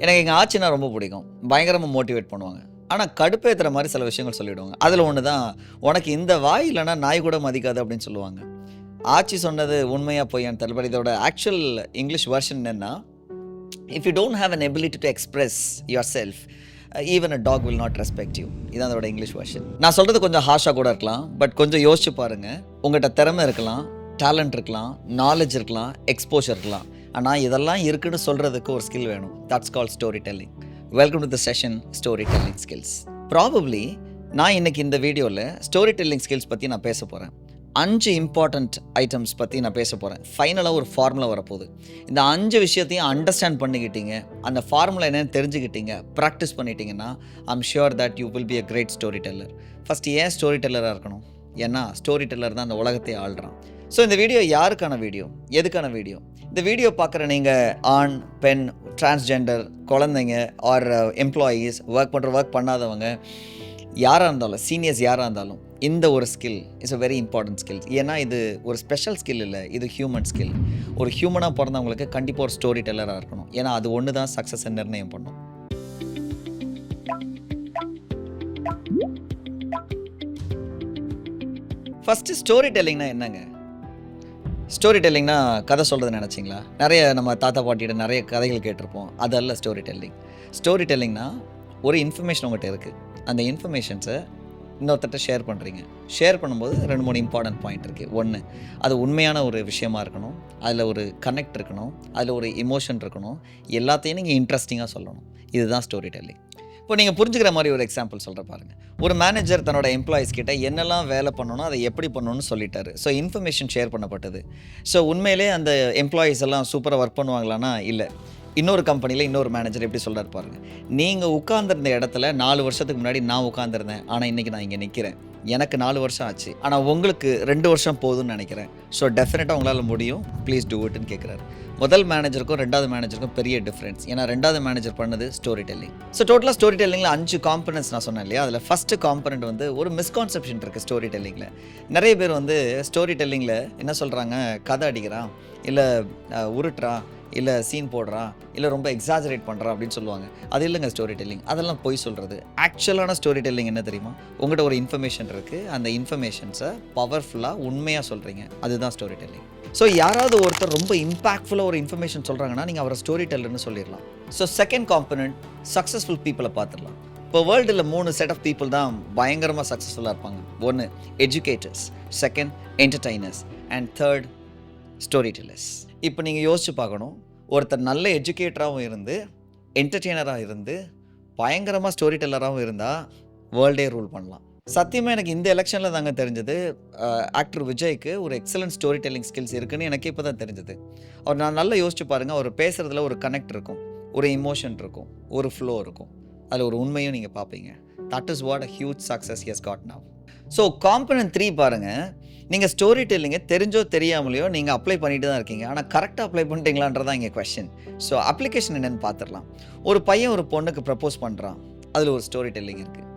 எனக்கு எங்கள் ஆச்சினா ரொம்ப பிடிக்கும். பயங்கரமாக மோட்டிவேட் பண்ணுவாங்க. ஆனால் கடுப்பேற்றுற மாதிரி சில விஷயங்கள் சொல்லிவிடுவாங்க. அதில் ஒன்று தான், உனக்கு இந்த வாய் இல்லைனா நாய் கூட மதிக்காது அப்படின்னு சொல்லுவாங்க. ஆச்சி சொன்னது உண்மையாக பொய்யான்னு தெரியல. இதோட ஆக்சுவல் இங்கிலீஷ் வெர்ஷன் என்னென்னா, if you don't have an ability to express yourself, even a dog will not respect you. இதான் அதோட இங்கிலீஷ் வெர்ஷன். நான் சொல்கிறது கொஞ்சம் ஹார்ஷாக கூட இருக்கலாம், பட் கொஞ்சம் யோசிச்சு பாருங்கள். உங்கள்கிட்ட திறமை இருக்கலாம், டேலண்ட் இருக்கலாம், நாலேஜ் இருக்கலாம், எக்ஸ்போஷர் இருக்கலாம். ஆனால் இதெல்லாம் இருக்குன்னு சொல்கிறதுக்கு ஒரு ஸ்கில் வேணும். That's call story telling. Welcome to the session story telling skills. Probably நான் இன்றைக்கி இந்த வீடியோவில் ஸ்டோரி டெல்லிங் ஸ்கில்ஸ் பற்றி நான் பேச போகிறேன். 5 இம்பார்ட்டண்ட் ஐட்டம்ஸ் பற்றி நான் பேச போகிறேன். ஃபைனலாக ஒரு ஃபார்முலா வரப்போகுது. இந்த 5 விஷயத்தையும் அண்டர்ஸ்டாண்ட் பண்ணிக்கிட்டீங்க, அந்த ஃபார்முலா என்னென்னு தெரிஞ்சுக்கிட்டீங்க, ப்ராக்டிஸ் பண்ணிட்டீங்கன்னா I'm sure that you will be a great storyteller. First ஏன் ஸ்டோரி டெல்லராக இருக்கணும்? ஏன்னா ஸ்டோரி டெல்லர் தான் அந்த உலகத்தை ஆள்றான். ஸோ இந்த வீடியோ யாருக்கான வீடியோ, எதுக்கான வீடியோ? இந்த வீடியோ பார்க்குற நீங்கள் ஆண், பெண், டிரான்ஸ்ஜெண்டர், குழந்தைங்க ஆர் எம்ப்ளாயீஸ், ஒர்க் பண்ணாதவங்க, யாராக இருந்தாலும், சீனியர்ஸ் யாராக இருந்தாலும், இந்த ஒரு skill is a very important skill. ஏன்னா இது ஒரு ஸ்பெஷல் ஸ்கில் இல்லை, இது ஹியூமன் ஸ்கில். ஒரு ஹியூமனாக பிறந்தவங்களுக்கு கண்டிப்பாக ஒரு ஸ்டோரி டெல்லராக இருக்கணும். ஏன்னா அது ஒன்று தான் சக்ஸஸை நிர்ணயம் பண்ணும். ஃபஸ்ட்டு ஸ்டோரி டெல்லிங்னா என்னங்க? ஸ்டோரி டெல்லிங்னா கதை சொல்கிறது நினச்சிங்களா? நிறைய நம்ம தாத்தா பாட்டிகிட்ட நிறைய கதைகள் கேட்டிருப்போம். அதல்ல ஸ்டோரி டெல்லிங். ஸ்டோரி டெல்லிங்னா ஒரு இன்ஃபர்மேஷன் உங்கள்கிட்ட இருக்குது. அந்த இன்ஃபர்மேஷன்ஸை இன்னொருத்தட்ட ஷேர் பண்ணுறீங்க. ஷேர் பண்ணும்போது 2-3 இம்பார்ட்டன்ட் பாயிண்ட் இருக்குது. ஒன்று, அது உண்மையான ஒரு விஷயமா இருக்கணும், அதில் ஒரு கனெக்ட் இருக்கணும், அதில் ஒரு எமோஷன் இருக்கணும், எல்லாத்தையும் நீங்கள் இன்ட்ரெஸ்டிங்காக சொல்லணும். இதுதான் ஸ்டோரி டெல்லிங். இப்போ நீங்கள் புரிஞ்சுக்கிற மாதிரி ஒரு எக்ஸாம்பிள் சொல்கிற பாருங்கள். ஒரு மேனேஜர் தன்னோட எம்ப்ளாயீஸ் கிட்ட என்னெல்லாம் வேலை பண்ணணும், அதை எப்படி பண்ணணும்னு சொல்லிட்டாரு. ஸோ இன்ஃபர்மேஷன் ஷேர் பண்ணப்பட்டது. ஸோ உண்மையிலே அந்த எம்ப்ளாயீஸ் எல்லாம் சூப்பராக ஒர்க் பண்ணுவாங்களான்னா இல்லை. இன்னொரு கம்பெனியில் இன்னொரு மேனேஜர் எப்படி சொல்கிறார் பாருங்கள். நீங்கள் உட்கார்ந்துருந்த இடத்துல 4 வருஷத்துக்கு முன்னாடி நான் உட்காந்துருந்தேன், ஆனால் இன்றைக்கி நான் இங்கே நிற்கிறேன். எனக்கு 4 வருஷம் ஆச்சு, ஆனால் உங்களுக்கு 2 வருஷம் போதும்னு நினைக்கிறேன். ஸோ டெஃபினட்டாக உங்களால் முடியும், ப்ளீஸ் டூ இட்னு கேட்குறாரு. முதல் மேனேஜருக்கும் 2வது மேனேஜருக்கும் பெரிய டிஃப்ரென்ஸ். ஏன்னா 2வது மேனேஜர் பண்ணது ஸ்டோரி டெல்லிங். ஸோ டோட்டலாக ஸ்டோரி டெல்லிங்கில் 5 காம்பனன்ட்ஸ் நான் சொன்னேன் இல்லையா? அதில் ஃபஸ்ட்டு காம்பனண்ட் வந்து ஒரு மிஸ்கான்செப்ஷன் இருக்குது ஸ்டோரி டெல்லிங்கில். நிறைய பேர் வந்து ஸ்டோரி டெல்லிங்கில் என்ன சொல்கிறாங்க, கதை அடிக்கிறான், இல்லை உருட்டுறான், இல்லை சீன் போடுறான், இல்லை ரொம்ப எக்ஸாஜரேட் பண்ணுறான் அப்படின்னு சொல்லுவாங்க. அது இல்லைங்க ஸ்டோரி டெல்லிங். அதெல்லாம் பொய் சொல்கிறது. ஆக்சுவலான ஸ்டோரி டெல்லிங் என்ன தெரியுமா? உங்கள்கிட்ட ஒரு இன்ஃபர்மேஷன் இருக்குது, அந்த இன்ஃபர்மேஷன்ஸை பவர்ஃபுல்லாக உண்மையாக சொல்கிறீங்க. அதுதான் ஸ்டோரி டெல்லிங். ஸோ யாராவது ஒருத்தர் ரொம்ப இம்பாக்ட்ஃபுல்லாக ஒரு இன்ஃபர்மேஷன் சொல்கிறாங்கன்னா நீங்கள் அவரை ஸ்டோரி டெல்லர்னு சொல்லிடலாம். ஸோ செகண்ட் காம்பனண்ட், சக்ஸஸ்ஃபுல் பீப்புளை பார்த்துடலாம். இப்போ வேர்ல்டில் 3 செட் ஆஃப் பீப்புள் தான் பயங்கரமாக சக்ஸஸ்ஃபுல்லாக இருப்பாங்க. 1 educators, 2 entertainers and 3 story tellers. இப்போ நீங்கள் யோசிச்சு பார்க்கணும், ஒருத்தர் நல்ல எஜுகேட்டராகவும் இருந்து, என்டர்டெய்னராக இருந்து, பயங்கரமாக ஸ்டோரி டெல்லராகவும் இருந்தால் வேர்ல்டே ரூல் பண்ணலாம். சத்தியமாக எனக்கு இந்த எலெக்ஷனில் தாங்க தெரிஞ்சது, ஆக்டர் விஜய்க்கு ஒரு எக்ஸலன்ட் ஸ்டோரி டெல்லிங் ஸ்கில்ஸ் இருக்குன்னு எனக்கு இப்போ தான் தெரிஞ்சது. அவர் நான் நல்லா யோசிச்சு பாருங்கள், அவர் பேசுகிறதுல ஒரு கனெக்ட் இருக்கும், ஒரு இமோஷன் இருக்கும், ஒரு ஃப்ளோ இருக்கும், அதில் ஒரு உண்மையும் நீங்கள் பார்ப்பீங்க. That is what a huge success he has got now. So component 3 பாருங்கள். நீங்கள் ஸ்டோரி டெல்லிங்கை தெரிஞ்சோ தெரியாமலையோ நீங்கள் அப்ளை பண்ணிட்டு தான் இருக்கீங்க, ஆனால் கரெக்டாக அப்ளை பண்ணிட்டீங்களான்றதான் இங்கே கொஸ்டின். ஸோ அப்ளிகேஷன் என்னென்னு பார்த்துடலாம். ஒரு பையன் ஒரு பொண்ணுக்கு ப்ரப்போஸ் பண்ணுறான், அதில் ஒரு ஸ்டோரி டெல்லிங் இருக்குது.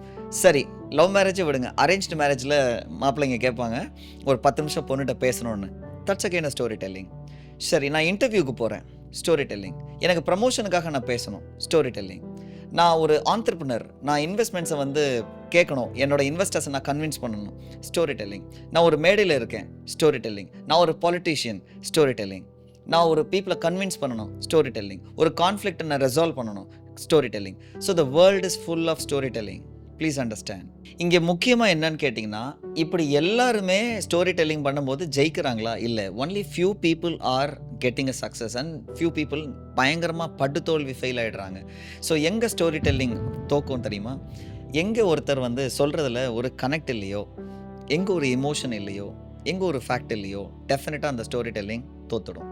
சரி, லவ் மேரேஜை விடுங்க, அரேஞ்ச்டு மேரேஜில் மாப்பிள்ளைங்க கேட்பாங்க ஒரு 10 நிமிஷம் பொண்ணுகிட்ட பேசணுன்னு. That's again story telling. சரி, நான் இன்டர்வியூக்கு போகிறேன், ஸ்டோரி டெல்லிங். எனக்கு ப்ரமோஷனுக்காக நான் பேசணும், ஸ்டோரி டெல்லிங். நான் ஒரு ஆண்டர்ப்ரனர், நான் இன்வெஸ்ட்மெண்ட்ஸை வந்து கேட்கணும், என்னோட இன்வெஸ்டர்ஸை நான் கன்வின்ஸ் பண்ணணும், ஸ்டோரி டெல்லிங். நான் ஒரு மேடையில் இருக்கேன், ஸ்டோரி டெல்லிங். நான் ஒரு பாலிட்டிஷியன், ஸ்டோரி டெல்லிங். நான் ஒரு பீப்புளை கன்வின்ஸ் பண்ணணும், ஸ்டோரி டெல்லிங். ஒரு கான்ஃப்ளிக்ட்டை நான் ரெசால்வ் பண்ணணும், storytelling. So the world is full of storytelling. Please understand. இங்கே முக்கியமாக என்னன்னு கேட்டிங்கன்னா, இப்படி எல்லாருமே ஸ்டோரி டெல்லிங் பண்ணும்போது ஜெயிக்கிறாங்களா? இல்லை. Only few people are getting a success and few people பயங்கரமாக படுதோல்வி ஃபெயில் ஆகிடுறாங்க. ஸோ எங்கே ஸ்டோரி டெல்லிங் தோக்கும் தெரியுமா? எங்கே ஒருத்தர் வந்து சொல்கிறதுல ஒரு கனெக்ட் இல்லையோ, எங்கே ஒரு எமோஷன் இல்லையோ, எங்கே ஒரு ஃபேக்ட் இல்லையோ, டெஃபினட்டாக அந்த ஸ்டோரி டெல்லிங் தோத்துடும்.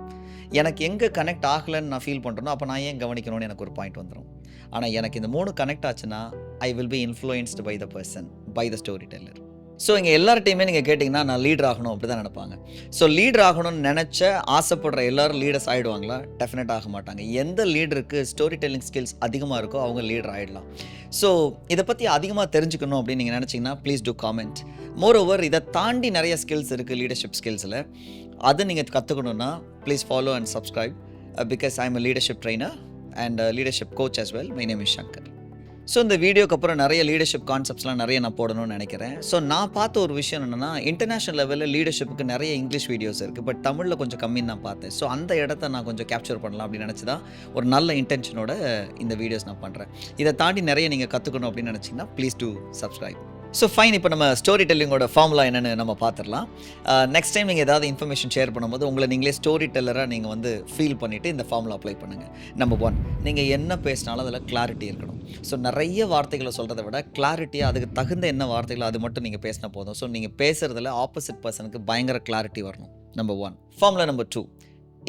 எனக்கு எங்கே கனெக்ட் ஆகலைன்னு நான் ஃபீல் பண்ணுறேனோ அப்போ நான் ஏன் கவனிக்கணும்னு எனக்கு ஒரு பாயிண்ட் வந்துடும். ஆனால் எனக்கு இந்த 3 கனெக்ட் ஆச்சுன்னா I will be influenced by the person, by the storyteller. So இங்கே எல்லார்ட்டையுமே நீங்கள் கேட்டிங்கன்னா நான் லீடர் ஆகணும் அப்படி தான் நினைப்பாங்க. ஸோ லீடர் ஆகணும்னு நினச்ச ஆசைப்படுற எல்லோரும் லீடர்ஸ் ஆகிடுவாங்களா? டெஃபினட் ஆக மாட்டாங்க. எந்த லீடருக்கு ஸ்டோரி டெல்லிங் ஸ்கில்ஸ் அதிகமாக இருக்கோ அவங்க லீடர் ஆகிடலாம். ஸோ இதை பற்றி அதிகமாக தெரிஞ்சுக்கணும் அப்படின்னு நீங்கள் நினச்சிங்கன்னா please do comment. Moreover இதை தாண்டி நிறைய ஸ்கில்ஸ் இருக்குது லீடர்ஷிப் ஸ்கில்ஸில். அதை நீங்கள் கற்றுக்கணுன்னா please follow and subscribe because I am a leadership trainer and leadership coach as well. My name is Shankar. So இந்த வீடியோக்கு அப்புறம் நிறைய லீடர்ஷிப் கான்செப்ட்ஸ்லாம் நிறைய நான் போடணும்னு நினைக்கிறேன். ஸோ நான் பார்த்த ஒரு விஷயம் என்னென்னா, இன்டர்நேஷனல் லெவலில் லீடர்ஷிப்புக்கு நிறைய இங்கிலீஷ் வீடியோஸ் இருக்குது. பட் தமிழில் கொஞ்சம் கம்மின்னு நான் பார்த்தேன். ஸோ அந்த இடத்த நான் கொஞ்சம் கேப்சர் பண்ணலாம் அப்படின்னு நினச்சி தான் ஒரு நல்ல இன்டென்ஷனோட இந்த வீடியோஸ் நான் பண்ணுறேன். இதை தாண்டி நிறைய நீங்கள் கற்றுக்கணும் அப்படின்னு நினச்சிங்கன்னா please two subscribe. So fine, இப்போ நம்ம ஸ்டோரி டெல்லிங்கோட ஃபார்முலா என்னென்னு நம்ம பார்த்துடலாம். நெக்ஸ்ட் டைம் நீங்கள் ஏதாவது இன்ஃபர்மேஷன் ஷேர் பண்ணும்போது உங்களை நீங்களே ஸ்டோரி டெல்லராக நீங்கள் வந்து ஃபீல் பண்ணிவிட்டு இந்த ஃபார்முலா அப்ளை பண்ணுங்கள். நம்பர் 1, நீங்கள் என்ன பேசினாலும் அதில் கிளாரிட்டி இருக்கணும். ஸோ நிறைய வார்த்தைகளை சொல்கிறத விட கிளாரிட்டியாக அதுக்கு தகுந்த என்ன வார்த்தைகளோ அது மட்டும் நீங்கள் பேசினா போதும். ஸோ நீங்கள் பேசுகிறதுல ஆப்போசிட் பர்சனுக்கு பயங்கர கிளாரிட்டி வரணும். நம்பர் 1. ஃபார்முலா நம்பர் 2,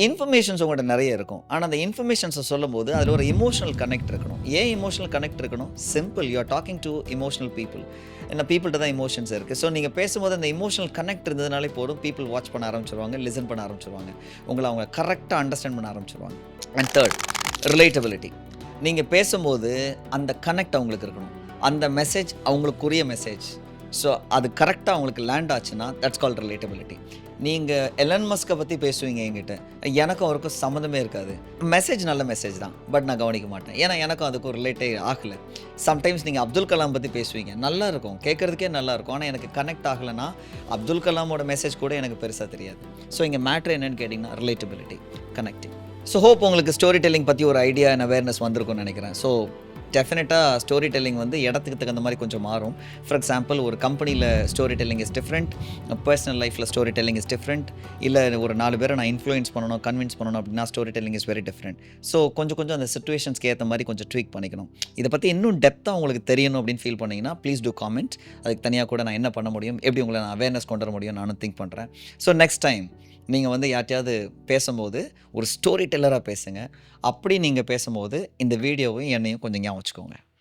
இன்ஃபர்மேஷன்ஸ் உங்கள்கிட்ட நிறைய இருக்கும். ஆனால் அந்த இன்ஃபர்மேஷன்ஸை சொல்லும்போது அதில் ஒரு இமோஷனல் கனெக்ட் இருக்கணும். ஏன் இமோஷனல் கனெக்ட் இருக்கணும்? Simple, you are talking to emotional people. ஏன்னா பீப்புள்கிட்ட தான் இமோஷன்ஸ் இருக்குது. ஸோ நீங்கள் பேசும்போது அந்த இமோஷனல் கனெக்ட் இருந்ததுனாலே போதும், பீப்புள் வாட்ச் பண்ண ஆரம்பிச்சிருவாங்க, லிசன் பண்ண ஆரம்பிச்சிருவாங்க, உங்களை அவங்க கரெக்டாக அண்டர்ஸ்டாண்ட் பண்ண ஆரம்பிச்சிருவாங்க. And third, relatability. நீங்கள் பேசும்போது அந்த கனெக்ட் அவங்களுக்கு இருக்கணும். அந்த மெசேஜ் அவங்களுக்குரிய மெசேஜ். ஸோ அது கரெக்டாக அவங்களுக்கு லேண்ட் ஆச்சுன்னா தட்ஸ் கால்ட் ரிலேட்டபிலிட்டி. நீங்கள் எலன் மஸ்கை பற்றி பேசுவீங்க என்கிட்ட, எனக்கும் அவருக்கும் சம்மந்தமே இருக்காது. மெசேஜ் நல்ல மெசேஜ் தான், பட் நான் கவனிக்க மாட்டேன். ஏன்னா எனக்கும் அதுக்கும் ரிலேட்டே ஆகலை. சம்டைம்ஸ் நீங்கள் அப்துல் கலாம் பற்றி பேசுவீங்க, நல்லா இருக்கும், கேட்குறதுக்கே நல்லா இருக்கும். ஆனால் எனக்கு கனெக்ட் ஆகலைன்னா அப்துல் கலாமோட மெசேஜ் கூட எனக்கு பெருசாக தெரியாது. ஸோ இங்கே மேட்ரு என்னென்னு கேட்டிங்கன்னா ரிலேட்டபிலிட்டி, கனெக்டிங். ஸோ ஹோப் உங்களுக்கு ஸ்டோரி டெல்லிங் பற்றி ஒரு ஐடியா அண்ட் அவேர்னஸ் வந்திருக்கும்னு நினைக்கிறேன். ஸோ டெஃபினட்டாக ஸ்டோரி டெல்லிங் வந்து இடத்துக்கு தகுந்த மாதிரி கொஞ்சம் மாறும். ஃபார் எக்ஸாம்பிள், ஒரு கம்பெனியில் story telling is different, personal லைஃப்பில் ஸ்டோரி டெல்லிங் இஸ் டிஃப்ரெண்ட். இல்லை ஒரு 4 பேரை நான் இன்ஃப்ளூயன்ஸ் பண்ணணும், கன்வின்ஸ் பண்ணணும் அப்படின்னா story telling is very different. So கொஞ்சம் அந்த சிச்சுவேஷன்ஸ்க்கு ஏற்ற மாதிரி கொஞ்சம் ட்வீக் பண்ணிக்கணும். இதை பற்றி இன்னும் டெப்த்தாக உங்களுக்கு தெரியணும் அப்படின்னு ஃபீல் பண்ணிங்கன்னா ப்ளீஸ் டூ காமெண்ட். அதுக்கு தனியாக கூட நான் என்ன பண்ண முடியும், எப்படி உங்களை நான் அவேர்னஸ் கொண்டு வர முடியும் நானும் திங்க் பண்ணுறேன். ஸோ நெக்ஸ்ட் டைம் நீங்கள் வந்து யார்ட்டையாவது பேசும்போது ஒரு ஸ்டோரி டெல்லராக பேசுங்க. அப்படி நீங்கள் பேசும்போது இந்த வீடியோவையும் என்னையும் கொஞ்சம் ஞாபகம் வச்சுக்கோங்க.